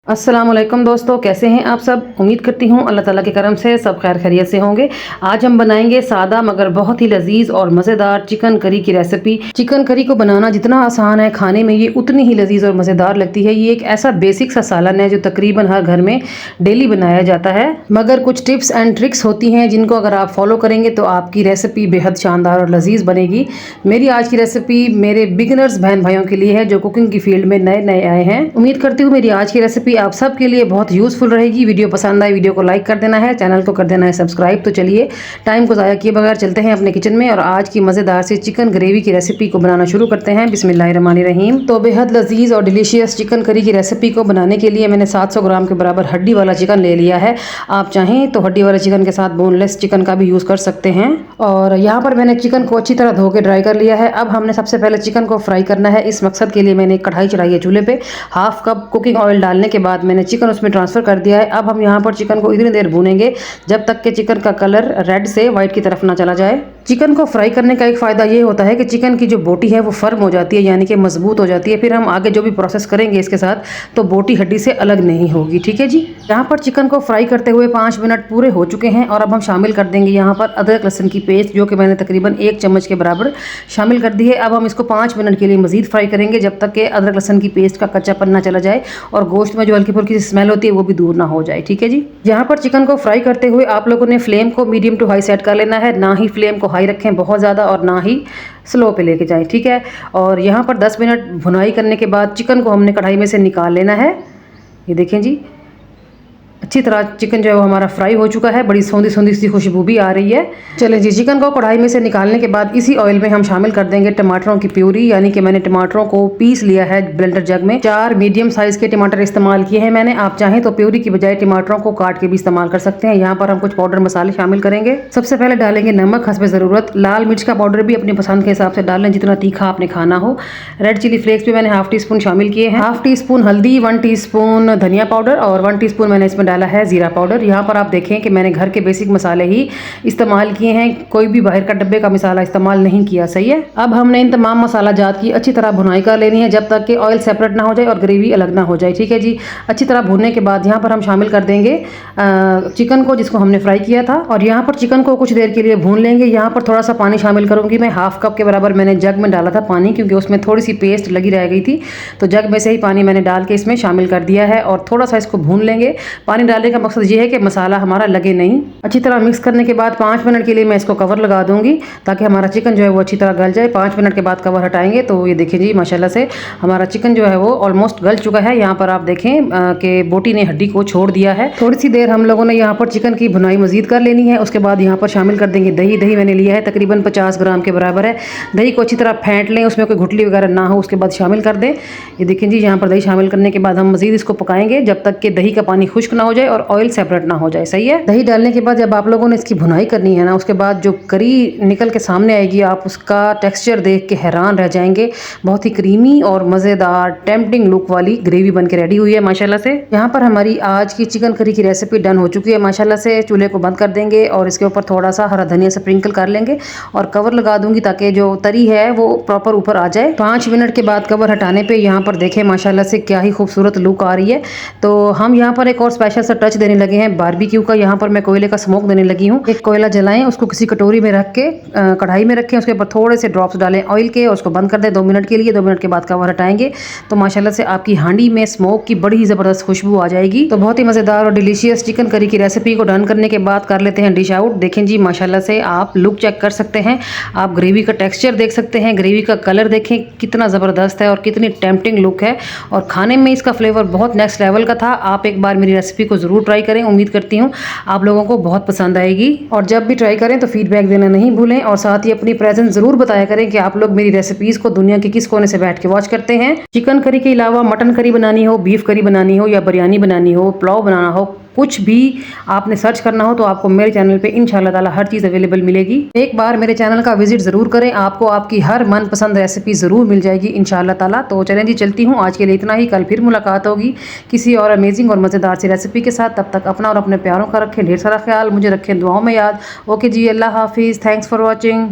अस्सलाम वालेकुम दोस्तों, कैसे हैं आप सब। उम्मीद करती हूँ अल्लाह ताला के करम से सब खैर खैरियत से होंगे। आज हम बनाएंगे सादा मगर बहुत ही लजीज और मज़ेदार चिकन करी की रेसिपी। चिकन करी को बनाना जितना आसान है, खाने में ये उतनी ही लजीज और मज़ेदार लगती है। ये एक ऐसा बेसिक सा सालन है जो तकरीबन हर घर में डेली बनाया जाता है, मगर कुछ टिप्स एंड ट्रिक्स होती हैं जिनको अगर आप फॉलो करेंगे तो आपकी रेसिपी बेहद शानदार और लजीज बनेगी। मेरी आज की रेसिपी मेरे बिगिनर्स बहन भाइयों के लिए है जो कुकिंग की फील्ड में नए नए आए हैं। उम्मीद करती हूँ मेरी आज की रेसिपी आप सबके लिए बहुत यूजफुल रहेगी। वीडियो पसंद आए वीडियो को लाइक कर देना है, चैनल को कर देना है सब्सक्राइब। तो चलिए टाइम को ज़ाया किए बगैर चलते हैं अपने किचन में और आज की मज़ेदार से चिकन ग्रेवी की रेसिपी को बनाना शुरू करते हैं। बिस्मिल्लाहिर्रहमानिर्रहीम। तो बेहद लजीज और डिलीशियस चिकन करी की रेसिपी को बनाने के लिए मैंने 700 ग्राम के बराबर हड्डी वाला चिकन ले लिया है। आप चाहें तो हड्डी वाले चिकन के साथ बोनलेस चिकन का भी यूज़ कर सकते हैं। और यहाँ पर मैंने चिकन को अच्छी तरह धो के ड्राई कर लिया है। अब हमने सबसे पहले चिकन को फ्राई करना है। इस मकसद के लिए मैंने एक कढ़ाई चढ़ाई है चूल्हे पे। हाफ कप कुकिंग ऑयल डालने के बाद मैंने चिकन उसमें ट्रांसफ़र कर दिया है। अब हम यहाँ पर चिकन को इतनी देर भूनेंगे जब तक कि चिकन का कलर रेड से वाइट की तरफ ना चला जाए। चिकन को फ्राई करने का एक फ़ायदा ये होता है कि चिकन की जो बोटी है वो फर्म हो जाती है, यानी कि मजबूत हो जाती है। फिर हम आगे जो भी प्रोसेस करेंगे इसके साथ तो बोटी हड्डी से अलग नहीं होगी। ठीक है जी। यहाँ पर चिकन को फ्राई करते हुए 5 मिनट पूरे हो चुके हैं और अब हम शामिल कर देंगे यहाँ पर अदरक लहसुन की पेस्ट, जो कि मैंने तकरीबन 1 चम्मच के बराबर शामिल कर दी है। अब हम इसको 5 मिनट के लिए मजीद फ्राई करेंगे जब तक कि अदरक लहसुन की पेस्ट का कच्चापन ना चला जाए और गोश्त में जो हल्की फुल्की स्मेल होती है वो भी दूर ना हो जाए। ठीक है जी। यहाँ पर चिकन को फ्राई करते हुए आप लोगों ने फ्लेम को मीडियम टू हाई सेट कर लेना है। ना ही फ्लेम को हाई रखें बहुत ज़्यादा और ना ही स्लो पे लेके जाएं। ठीक है। और यहाँ पर 10 मिनट भुनाई करने के बाद चिकन को हमने कढ़ाई में से निकाल लेना है। ये देखें जी, अच्छी तरह चिकन जो है वो हमारा फ्राई हो चुका है। बड़ी सौंधी सौंधी सी खुशबू भी आ रही है। चलें जी, चिकन को कढ़ाई में से निकालने के बाद इसी ऑयल में हम शामिल कर देंगे टमाटरों की प्यूरी, यानी कि मैंने टमाटरों को पीस लिया है ब्लेंडर जग में। 4 मीडियम साइज़ के टमाटर इस्तेमाल किए हैं मैंने। आप चाहें तो प्यूरी की बजाय टमाटरों को काट के भी इस्तेमाल कर सकते हैं। यहाँ पर हम कुछ पाउडर मसाले शामिल करेंगे। सबसे पहले डालेंगे नमक हस्बे ज़रूरत। लाल मिर्च का पाउडर भी अपनी पसंद के हिसाब से डालें, जितना तीखा आपने खाना हो। रेड चिली फ्लेक्स भी मैंने हाफ टी स्पून शामिल किए हैं। हाफ टी स्पून हल्दी, 1 टीस्पून धनिया पाउडर और 1 टीस्पून मैंने इसमें डाला है जीरा पाउडर। यहाँ पर आप देखें कि मैंने घर के बेसिक मसाले ही इस्तेमाल किए हैं, कोई भी बाहर का डब्बे का मसाला इस्तेमाल नहीं किया। सही है। अब हमने इन तमाम मसाला जात की अच्छी तरह भुनाई कर लेनी है जब तक कि ऑयल सेपरेट ना हो जाए और ग्रेवी अलग ना हो जाए। ठीक है जी। अच्छी तरह भूनने के बाद यहाँ पर हम शामिल कर देंगे चिकन को, जिसको हमने फ्राई किया था। और यहाँ पर चिकन को कुछ देर के लिए भून लेंगे। यहाँ पर थोड़ा सा पानी शामिल करूँगी मैं। हाफ कप के बराबर मैंने जग में डाला था पानी, क्योंकि उसमें थोड़ी सी पेस्ट लगी रह गई थी, तो जग में से ही पानी मैंने डाल के इसमें शामिल कर दिया है और थोड़ा सा इसको भून लेंगे। पानी डालने का मकसद ये है कि मसाला हमारा लगे नहीं। अच्छी तरह मिक्स करने के बाद 5 मिनट के लिए मैं इसको कवर लगा दूंगी ताकि हमारा चिकन जो है वो अच्छी तरह गल जाए। 5 मिनट के बाद कवर हटाएंगे तो ये देखिए जी, माशाल्लाह से हमारा चिकन जो है वो ऑलमोस्ट गल चुका है। यहाँ पर आप देखें कि बोटी ने हड्डी को छोड़ दिया है। थोड़ी सी देर हम लोगों ने यहाँ पर चिकन की भुनाई मजीद कर लेनी है। उसके बाद यहाँ पर शामिल कर देंगे दही। दही मैंने लिया है तकरीबन 50 ग्राम के बराबर है। दही को अच्छी तरह फेंट लें, उसमें कोई घुटली वगैरह ना हो, उसके बाद शामिल कर दें। ये देखें जी, यहाँ पर दही शामिल करने के बाद हम मजीद इसको पकाएंगे जब तक कि दही का पानी खुश्क ना हो जाए और ऑयल सेपरेट ना हो जाए। सही है। दही डालने के बाद जब आप लोगों ने इसकी भुनाई करनी है ना, उसके बाद जो करी निकल के सामने आएगी आप उसका टेक्सचर देख के हैरान रह जाएंगे। बहुत ही क्रीमी और मज़ेदार टेम्पटिंग लुक वाली ग्रेवी बन के रेडी हुई है माशाल्लाह से। यहाँ पर हमारी आज की चिकन करी की रेसिपी डन हो चुकी है माशाल्लाह से। चूल्हे को बंद कर देंगे और इसके ऊपर थोड़ा सा हरा धनिया स्प्रिंकल कर लेंगे और कवर लगा दूंगी ताकि जो तरी है वो प्रॉपर ऊपर आ जाए। 5 मिनट के बाद कवर हटाने पर यहाँ पर देखें माशाल्लाह से क्या ही खूबसूरत लुक आ रही है। तो हम यहाँ पर एक और स्पेशल सा टच देने लगे हैं बारबेक्यू का। यहाँ पर मैं कोयले का स्मोक देने लगी हूँ। एक कोयला जलाएं, उसको किसी कटोरी में रख के कढ़ाई में रखें, उसके ऊपर थोड़े से ड्रॉप्स डालें ऑयल के और उसको बंद कर दें 2 मिनट के लिए। 2 मिनट के बाद कवर हटाएंगे तो माशाल्लाह से आपकी हांडी में स्मोक की बड़ी ही ज़बरदस्त खुशबू आ जाएगी। तो बहुत ही मज़ेदार और डिलीशियस चिकन करी की रेसिपी को डन करने के बाद कर लेते हैं डिश आउट। देखें जी, माशाल्लाह से आप लुक चेक कर सकते हैं, आप ग्रेवी का टेक्स्चर देख सकते हैं, ग्रेवी का कलर देखें कितना ज़बरदस्त है और कितनी टेम्पटिंग लुक है और खाने में इसका फ्लेवर बहुत नेक्स्ट लेवल का था। आप एक बार मेरी रेसिपी को ज़रूर ट्राई करें। उम्मीद करती हूँ आप लोगों को बहुत पसंद आएगी और जब भी ट्राई करें तो फीडबैक देना नहीं भूलें और साथ ही अपनी प्रेजेंस ज़रूर बताया करें कि आप लोग मेरी रेसिपीज़ को दुनिया के किस कोने से बैठ के वॉच करते हैं। चिकन करी के अलावा मटन करी बनानी हो, बीफ करी बनानी हो या बिरयानी बनानी हो, पुलाव बनाना हो, कुछ भी आपने सर्च करना हो तो आपको मेरे चैनल पे इंशाल्लाह ताला हर चीज़ अवेलेबल मिलेगी। एक बार मेरे चैनल का विजिट ज़रूर करें, आपको आपकी हर मनपसंद रेसिपी ज़रूर मिल जाएगी इंशाल्लाह ताला। तो चलें जी, चलती हूँ। आज के लिए इतना ही। कल फिर मुलाकात होगी किसी और अमेजिंग और मज़ेदार सी रेसिपी के साथ। तब तक अपना और अपने प्यारों का रखें ढेर सारा ख्याल, मुझे रखें दुआओं में याद। ओके जी, अल्लाह हाफिज़। Thanks for watching.